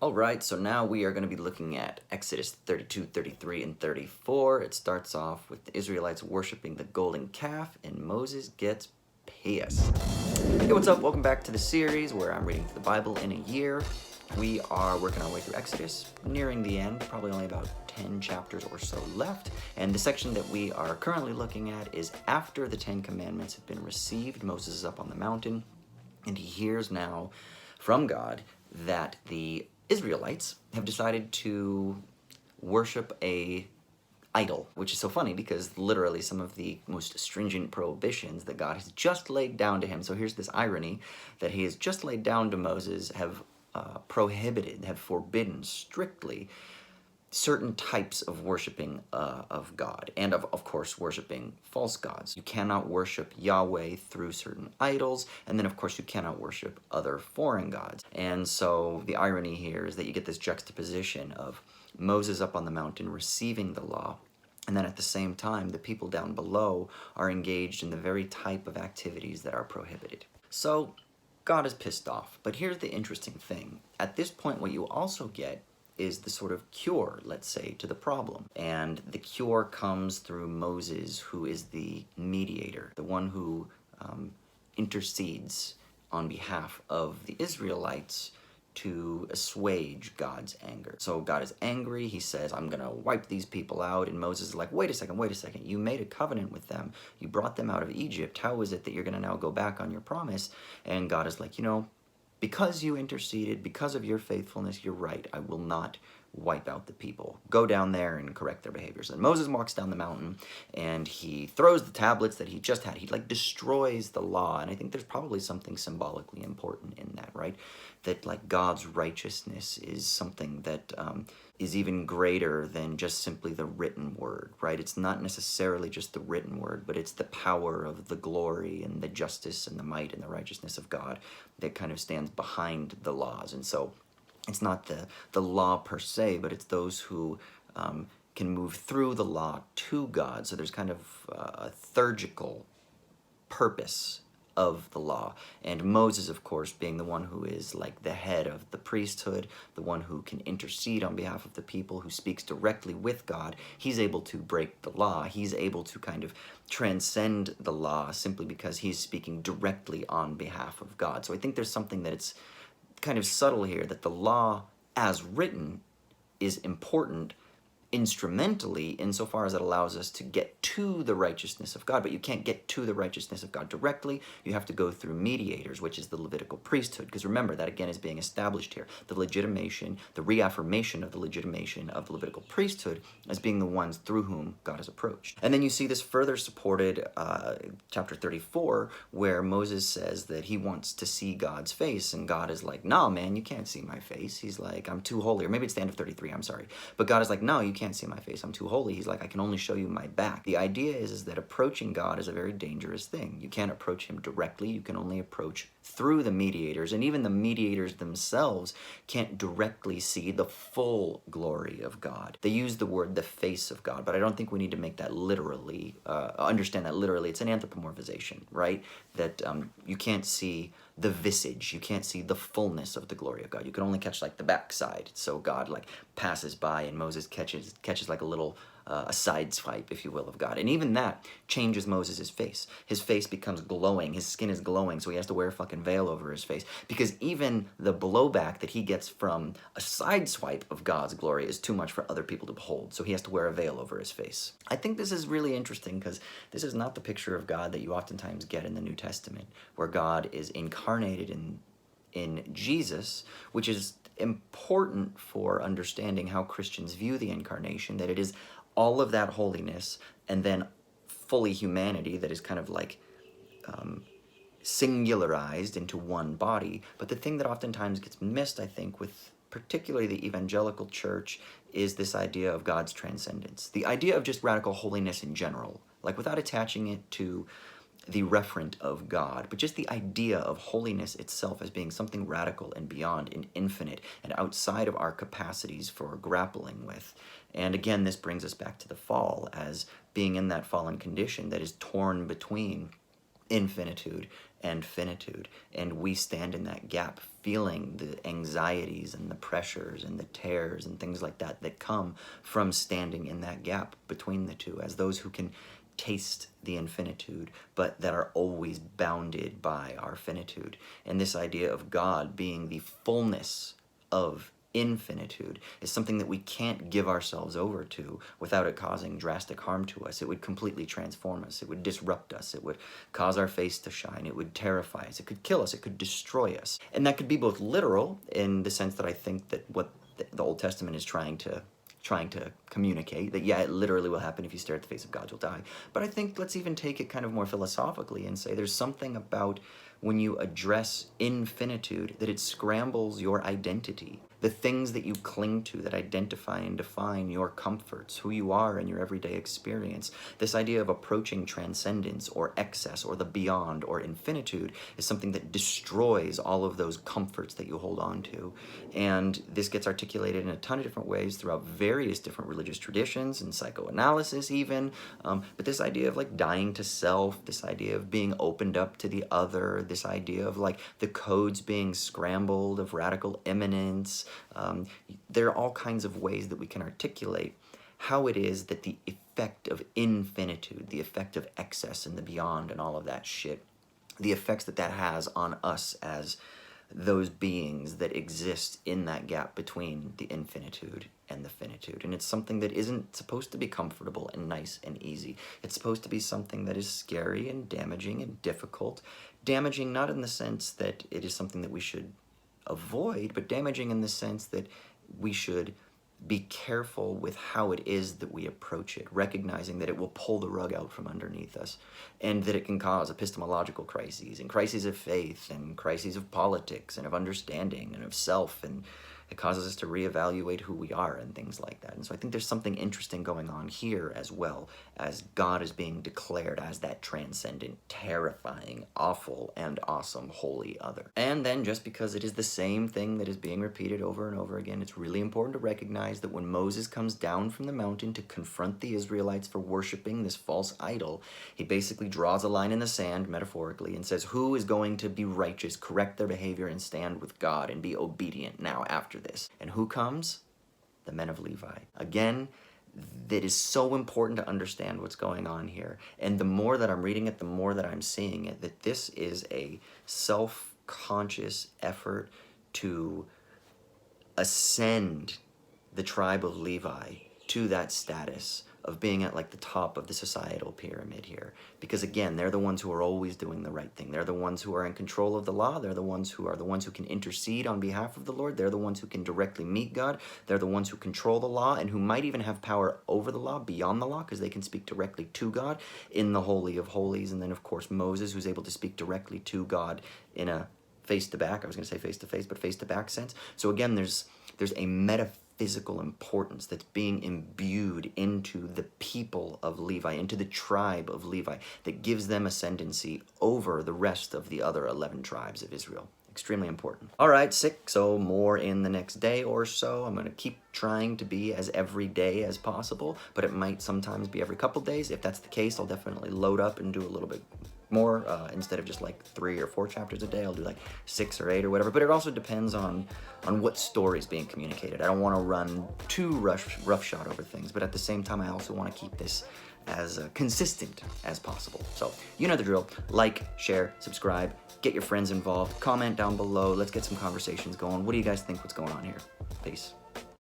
Alright, so now we are going to be looking at Exodus 32, 33, and 34. It starts off with the Israelites worshiping the golden calf, and Moses gets pissed. Hey, what's up? Welcome back to the series where I'm reading the Bible in a year. We are working our way through Exodus, nearing the end, probably only about 10 chapters or so left. And the section that we are currently looking at is after the 10 Commandments have been received. Moses is up on the mountain, and he hears now from God that the Israelites have decided to worship a idol, which is so funny because literally some of the most stringent prohibitions that God has just laid down to him. So here's this irony that he has just laid down to Moses have prohibited, have forbidden strictly certain types of worshiping of God, and of course worshiping false gods. You cannot worship Yahweh through certain idols, and then of course you cannot worship other foreign gods. And so the irony here is that you get this juxtaposition of Moses up on the mountain receiving the law, and then at the same time the people down below are engaged in the very type of activities that are prohibited. So God is pissed off. But here's the interesting thing. At this point, what you also get is the sort of cure, let's say, to the problem. And the cure comes through Moses, who is the mediator, the one who intercedes on behalf of the Israelites to assuage God's anger. So God is angry, he says, I'm gonna wipe these people out, and Moses is like, wait a second, you made a covenant with them, you brought them out of Egypt, how is it that you're gonna now go back on your promise? And God is like, you know, because you interceded, because of your faithfulness, you're right, I will not wipe out the people. Go down there and correct their behaviors. And Moses walks down the mountain and he throws the tablets that he just had. He like destroys the law. And I think there's probably something symbolically important in that, right? That like God's righteousness is something that is even greater than just simply the written word, right? It's not necessarily just the written word, but it's the power of the glory and the justice and the might and the righteousness of God that kind of stands behind the laws. And so it's not the law per se, but it's those who can move through the law to God. So there's kind of a theurgical purpose of the law. And Moses, of course, being the one who is like the head of the priesthood, the one who can intercede on behalf of the people, who speaks directly with God, he's able to break the law. He's able to kind of transcend the law simply because he's speaking directly on behalf of God. So I think there's something that it's kind of subtle here, that the law as written is important instrumentally insofar as it allows us to get to the righteousness of God, but you can't get to the righteousness of God directly. You have to go through mediators, which is the Levitical priesthood, because remember, that again is being established here. The legitimation, the reaffirmation of the legitimation of the Levitical priesthood as being the ones through whom God is approached. And then you see this further supported chapter 34, where Moses says that he wants to see God's face, and God is like, no, man, you can't see my face. He's like, I'm too holy. Or maybe it's the end of 33, I'm sorry. But God is like, no, you can't see my face, I'm too holy. He's like, I can only show you my back. The idea is that approaching God is a very dangerous thing. You can't approach him directly, you can only approach through the mediators, and even the mediators themselves can't directly see the full glory of God. They use the word the face of God, but I don't think we need to make that literally, understand that literally. It's an anthropomorphization, right? That you can't see the visage, you can't see the fullness of the glory of God. You can only catch like the backside. So God like passes by and Moses catches like a little a side swipe, if you will, of God. And even that changes Moses' face. His face becomes glowing, his skin is glowing, so he has to wear a fucking veil over his face, because even the blowback that he gets from a side swipe of God's glory is too much for other people to behold, so he has to wear a veil over his face. I think this is really interesting because this is not the picture of God that you oftentimes get in the New Testament, where God is incarnated in Jesus, which is important for understanding how Christians view the incarnation, that it is all of that holiness and then fully humanity that is kind of like singularized into one body. But the thing that oftentimes gets missed, I think, with particularly the evangelical church, is this idea of God's transcendence. The idea of just radical holiness in general, like without attaching it to the referent of God, but just the idea of holiness itself as being something radical and beyond and infinite and outside of our capacities for grappling with. And again, this brings us back to the fall as being in that fallen condition that is torn between infinitude and finitude. And we stand in that gap, feeling the anxieties and the pressures and the tears and things like that that come from standing in that gap between the two, as those who can taste the infinitude, but that are always bounded by our finitude. And this idea of God being the fullness of infinitude is something that we can't give ourselves over to without it causing drastic harm to us. It would completely transform us. It would disrupt us. It would cause our face to shine. It would terrify us. It could kill us. It could destroy us. And that could be both literal, in the sense that I think that what the Old Testament is trying to communicate, that yeah, it literally will happen. If you stare at the face of God, you'll die. But I think let's even take it kind of more philosophically and say there's something about when you address infinitude that it scrambles your identity. The things that you cling to that identify and define your comforts, who you are in your everyday experience. This idea of approaching transcendence or excess or the beyond or infinitude is something that destroys all of those comforts that you hold on to. And this gets articulated in a ton of different ways throughout various different religious traditions and psychoanalysis even. But this idea of like dying to self, this idea of being opened up to the other, this idea of like the codes being scrambled, of radical immanence. There are all kinds of ways that we can articulate how it is that the effect of infinitude, the effect of excess and the beyond and all of that shit, the effects that that has on us as those beings that exist in that gap between the infinitude and the finitude. And it's something that isn't supposed to be comfortable and nice and easy. It's supposed to be something that is scary and damaging and difficult. Damaging not in the sense that it is something that we should avoid, but damaging in the sense that we should be careful with how it is that we approach it, recognizing that it will pull the rug out from underneath us, and that it can cause epistemological crises, and crises of faith, and crises of politics, and of understanding, and of self, and it causes us to reevaluate who we are and things like that. And so I think there's something interesting going on here as well, as God is being declared as that transcendent, terrifying, awful, and awesome holy other. And then just because it is the same thing that is being repeated over and over again, it's really important to recognize that when Moses comes down from the mountain to confront the Israelites for worshiping this false idol, he basically draws a line in the sand, metaphorically, and says, who is going to be righteous, correct their behavior, and stand with God and be obedient now after this? And who comes? The men of Levi. Again, that is so important to understand what's going on here. And the more that I'm reading it, the more that I'm seeing it, that this is a self-conscious effort to ascend the tribe of Levi to that status of being at like the top of the societal pyramid here. Because again, they're the ones who are always doing the right thing. They're the ones who are in control of the law. They're the ones who can intercede on behalf of the Lord. They're the ones who can directly meet God. They're the ones who control the law and who might even have power over the law, beyond the law, because they can speak directly to God in the Holy of Holies. And then of course Moses, who's able to speak directly to God in a face-to-back, I was going to say face-to-face, but face-to-back sense. So again, there's a metaphysical importance that's being imbued into the people of Levi, into the tribe of Levi, that gives them ascendancy over the rest of the other 11 tribes of Israel. Extremely important. All right, sick. So more in the next day or so. I'm going to keep trying to be as every day as possible, but it might sometimes be every couple days. If that's the case, I'll definitely load up and do a little bit more. Instead of just like 3 or 4 chapters a day, I'll do like 6 or 8 or whatever. But it also depends on what story is being communicated. I don't want to run too roughshod over things, but at the same time, I also want to keep this as consistent as possible. So you know the drill. Like, share, subscribe, get your friends involved, comment down below. Let's get some conversations going. What do you guys think? What's going on here? Peace.